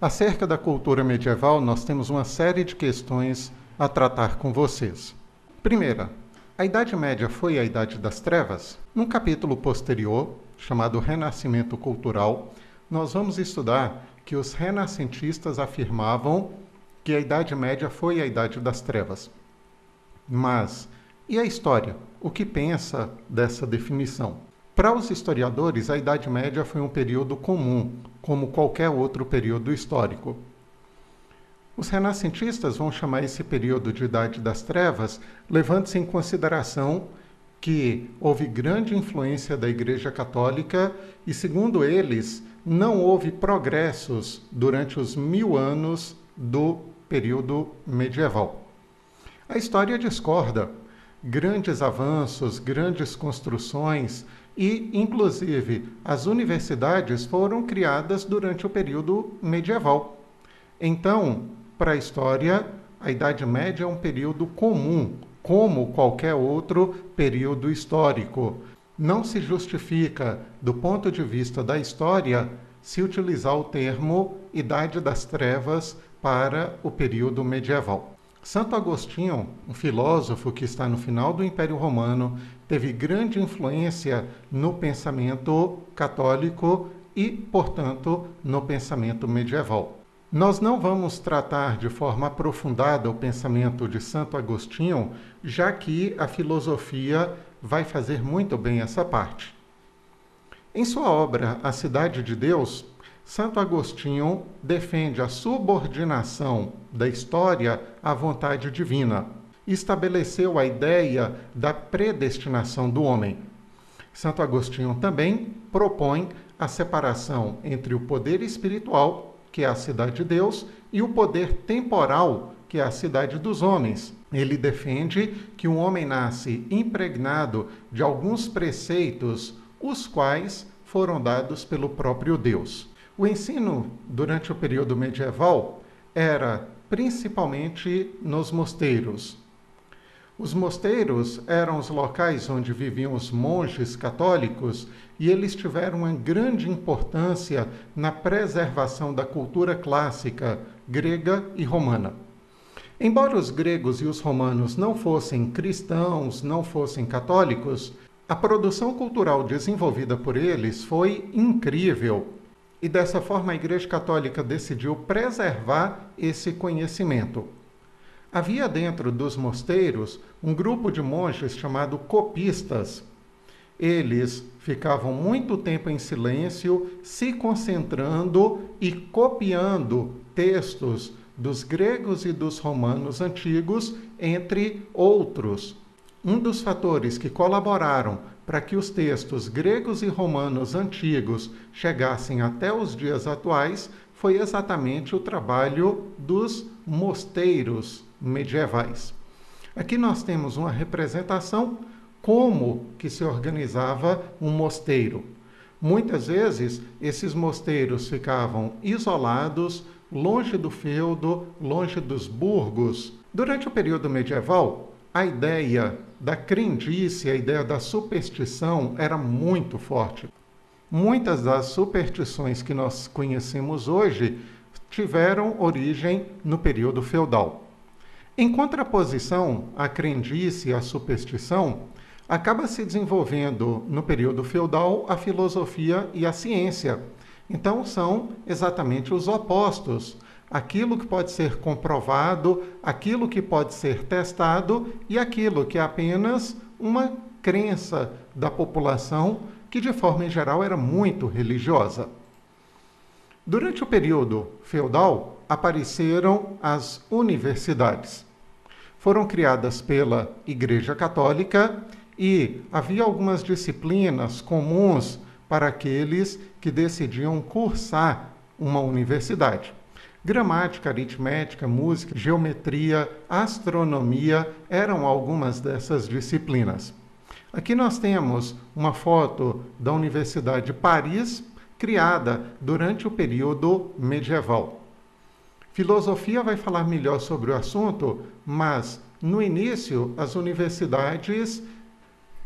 Acerca da cultura medieval, nós temos uma série de questões a tratar com vocês. Primeira, a Idade Média foi a Idade das Trevas? Num capítulo posterior, chamado Renascimento Cultural, nós vamos estudar que os renascentistas afirmavam que a Idade Média foi a Idade das Trevas. Mas, e a história? O que pensa dessa definição? Para os historiadores, a Idade Média foi um período comum, como qualquer outro período histórico. Os renascentistas vão chamar esse período de Idade das Trevas, levando-se em consideração que houve grande influência da Igreja Católica e, segundo eles, não houve progressos durante os 1000 anos do período medieval. A história discorda. Grandes avanços, grandes construções e, inclusive, as universidades foram criadas durante o período medieval. Então, para a história, a Idade Média é um período comum, como qualquer outro período histórico. Não se justifica, do ponto de vista da história, se utilizar o termo Idade das Trevas para o período medieval. Santo Agostinho, um filósofo que está no final do Império Romano, teve grande influência no pensamento católico e, portanto, no pensamento medieval. Nós não vamos tratar de forma aprofundada o pensamento de Santo Agostinho, já que a filosofia vai fazer muito bem essa parte. Em sua obra A Cidade de Deus, Santo Agostinho defende a subordinação da história à vontade divina e estabeleceu a ideia da predestinação do homem. Santo Agostinho também propõe a separação entre o poder espiritual, que é a cidade de Deus, e o poder temporal, que é a cidade dos homens. Ele defende que o homem nasce impregnado de alguns preceitos, os quais foram dados pelo próprio Deus. O ensino durante o período medieval era principalmente nos mosteiros. Os mosteiros eram os locais onde viviam os monges católicos e eles tiveram uma grande importância na preservação da cultura clássica grega e romana. Embora os gregos e os romanos não fossem cristãos, não fossem católicos, a produção cultural desenvolvida por eles foi incrível. E dessa forma a Igreja Católica decidiu preservar esse conhecimento. Havia dentro dos mosteiros um grupo de monges chamado copistas. Eles ficavam muito tempo em silêncio, se concentrando e copiando textos dos gregos e dos romanos antigos, entre outros. Um dos fatores que colaboraram para que os textos gregos e romanos antigos chegassem até os dias atuais foi exatamente o trabalho dos mosteiros medievais. Aqui nós temos uma representação como que se organizava um mosteiro. Muitas vezes esses mosteiros ficavam isolados, longe do feudo, longe dos burgos. Durante o período medieval, a ideia da crendice, a ideia da superstição era muito forte. Muitas das superstições que nós conhecemos hoje tiveram origem no período feudal. Em contraposição à crendice e à superstição, acaba se desenvolvendo no período feudal a filosofia e a ciência. Então são exatamente os opostos. Aquilo que pode ser comprovado, aquilo que pode ser testado e aquilo que é apenas uma crença da população que, de forma em geral, era muito religiosa. Durante o período feudal, apareceram as universidades. Foram criadas pela Igreja Católica e havia algumas disciplinas comuns para aqueles que decidiam cursar uma universidade. Gramática, aritmética, música, geometria, astronomia eram algumas dessas disciplinas. Aqui nós temos uma foto da Universidade de Paris, criada durante o período medieval. Filosofia vai falar melhor sobre o assunto, mas no início as universidades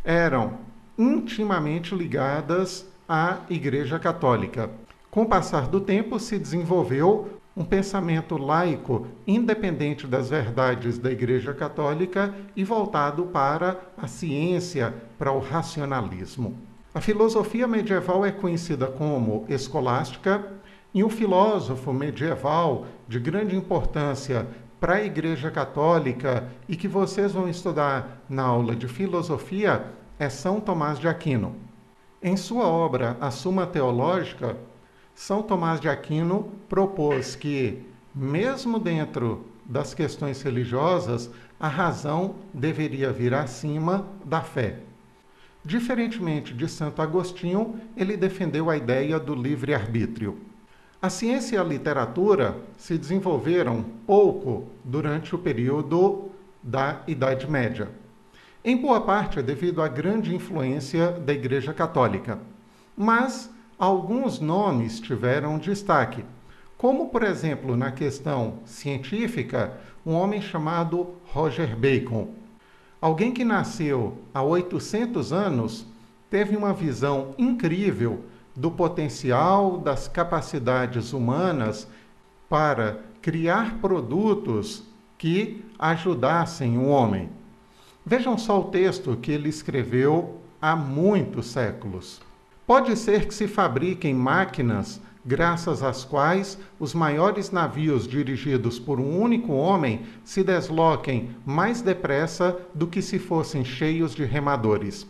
eram intimamente ligadas à Igreja Católica. Com o passar do tempo se desenvolveu um pensamento laico, independente das verdades da Igreja Católica e voltado para a ciência, para o racionalismo. A filosofia medieval é conhecida como escolástica, e um filósofo medieval de grande importância para a Igreja Católica e que vocês vão estudar na aula de filosofia é São Tomás de Aquino. Em sua obra A Suma Teológica, São Tomás de Aquino propôs que, mesmo dentro das questões religiosas, a razão deveria vir acima da fé. Diferentemente de Santo Agostinho, ele defendeu a ideia do livre-arbítrio. A ciência e a literatura se desenvolveram pouco durante o período da Idade Média. Em boa parte é devido à grande influência da Igreja Católica. Mas alguns nomes tiveram destaque, como, por exemplo, na questão científica, um homem chamado Roger Bacon. Alguém que nasceu há 800 anos teve uma visão incrível do potencial das capacidades humanas para criar produtos que ajudassem o homem. Vejam só o texto que ele escreveu há muitos séculos. Pode ser que se fabriquem máquinas graças às quais os maiores navios dirigidos por um único homem se desloquem mais depressa do que se fossem cheios de remadores.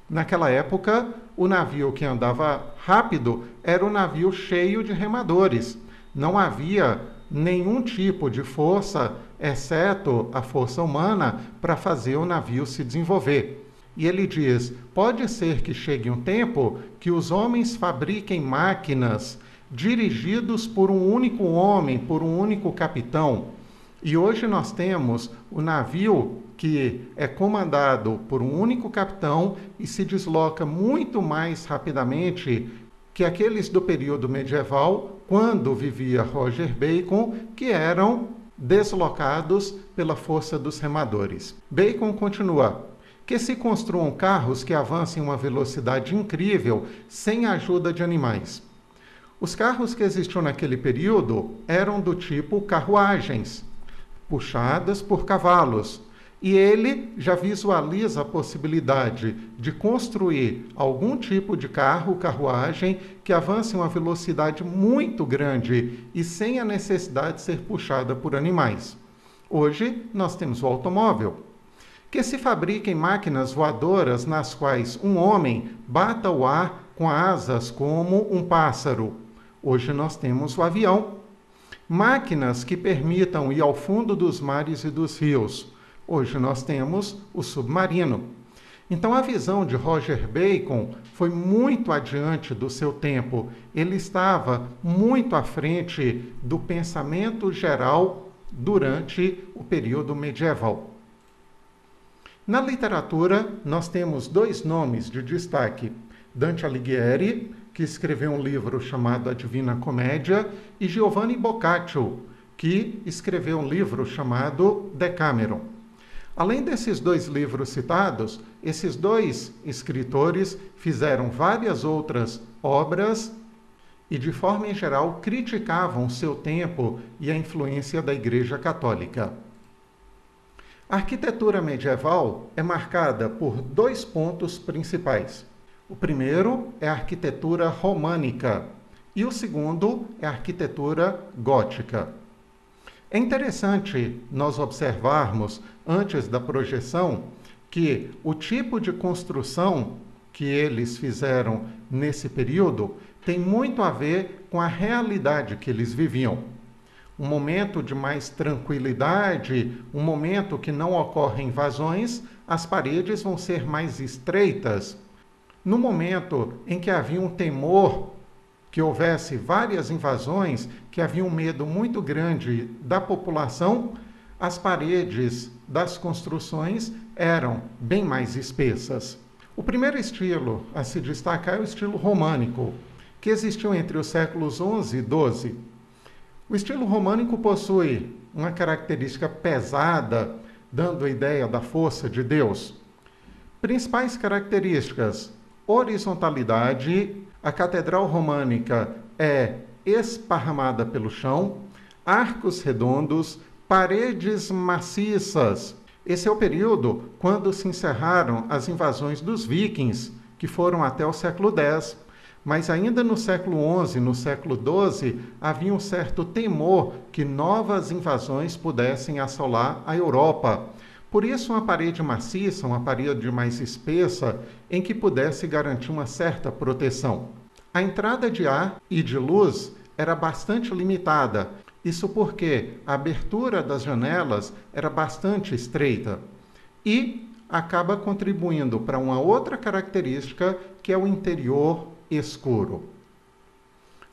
Naquela época, o navio que andava rápido era o navio cheio de remadores. Não havia nenhum tipo de força, exceto a força humana, para fazer o navio se desenvolver. E ele diz, pode ser que chegue um tempo que os homens fabriquem máquinas dirigidos por um único homem, por um único capitão. E hoje nós temos o navio que é comandado por um único capitão e se desloca muito mais rapidamente que aqueles do período medieval, quando vivia Roger Bacon, que eram deslocados pela força dos remadores. Bacon continua, que se construam carros que avancem uma velocidade incrível sem a ajuda de animais. Os carros que existiam naquele período eram do tipo carruagens, puxadas por cavalos, e ele já visualiza a possibilidade de construir algum tipo de carro, carruagem, que avance uma velocidade muito grande e sem a necessidade de ser puxada por animais. Hoje, nós temos o automóvel. Que se fabriquem máquinas voadoras nas quais um homem bata o ar com asas como um pássaro. Hoje nós temos o avião. Máquinas que permitam ir ao fundo dos mares e dos rios. Hoje nós temos o submarino. Então a visão de Roger Bacon foi muito adiante do seu tempo. Ele estava muito à frente do pensamento geral durante o período medieval. Na literatura, nós temos dois nomes de destaque. Dante Alighieri, que escreveu um livro chamado A Divina Comédia, e Giovanni Boccaccio, que escreveu um livro chamado Decameron. Além desses dois livros citados, esses dois escritores fizeram várias outras obras e, de forma em geral, criticavam o seu tempo e a influência da Igreja Católica. A arquitetura medieval é marcada por dois pontos principais. O primeiro é a arquitetura românica e o segundo é a arquitetura gótica. É interessante nós observarmos, antes da projeção, que o tipo de construção que eles fizeram nesse período tem muito a ver com a realidade que eles viviam. Um momento de mais tranquilidade, um momento que não ocorrem invasões, as paredes vão ser mais estreitas. No momento em que havia um temor que houvesse várias invasões, que havia um medo muito grande da população, as paredes das construções eram bem mais espessas. O primeiro estilo a se destacar é o estilo românico, que existiu entre os séculos XI e XII. O estilo românico possui uma característica pesada, dando a ideia da força de Deus. Principais características: horizontalidade. A catedral românica é esparramada pelo chão. arcos redondos, paredes maciças. Esse é o período quando se encerraram as invasões dos vikings, que foram até o século X. Mas ainda no século XI, no século XII, havia um certo temor que novas invasões pudessem assolar a Europa. Por isso, uma parede maciça, uma parede mais espessa, em que pudesse garantir uma certa proteção. A entrada de ar e de luz era bastante limitada. Isso porque a abertura das janelas era bastante estreita. E acaba contribuindo para uma outra característica, que é o interior escuro.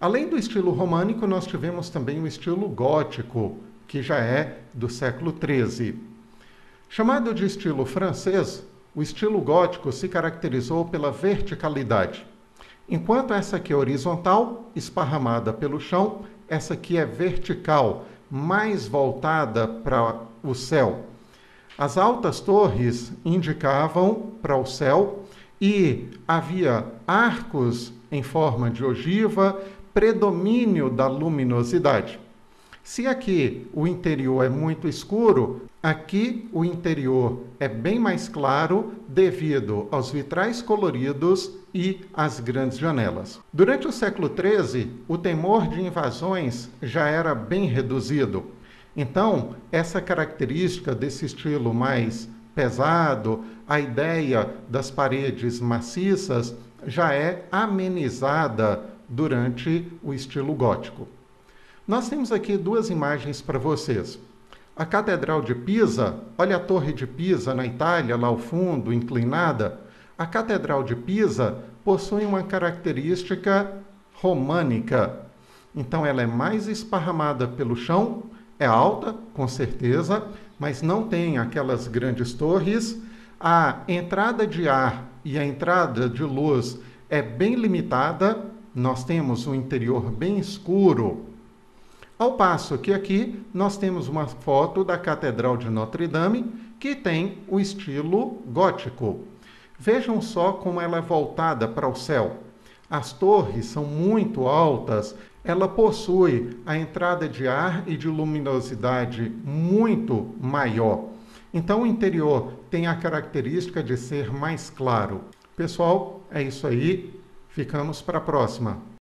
Além do estilo românico, nós tivemos também o estilo gótico, que já é do século XIII. Chamado de estilo francês, o estilo gótico se caracterizou pela verticalidade. Enquanto essa aqui é horizontal, esparramada pelo chão, essa aqui é vertical, mais voltada para o céu. As altas torres indicavam para o céu e havia arcos em forma de ogiva, predomínio da luminosidade. Se aqui o interior é muito escuro, aqui o interior é bem mais claro devido aos vitrais coloridos e às grandes janelas. Durante o século XIII, o temor de invasões já era bem reduzido. Então, essa característica desse estilo mais pesado, a ideia das paredes maciças, já é amenizada durante o estilo gótico. Nós temos aqui duas imagens para vocês. A Catedral de Pisa, olha a Torre de Pisa na Itália, lá ao fundo, inclinada. A Catedral de Pisa possui uma característica românica. Então, ela é mais esparramada pelo chão, é alta, com certeza, mas não tem aquelas grandes torres. A entrada de ar e a entrada de luz é bem limitada. Nós temos um interior bem escuro. Ao passo que aqui nós temos uma foto da Catedral de Notre Dame, que tem o estilo gótico. Vejam só como ela é voltada para o céu. As torres são muito altas, ela possui a entrada de ar e de luminosidade muito maior. Então o interior tem a característica de ser mais claro. Pessoal, é isso aí. Ficamos para a próxima.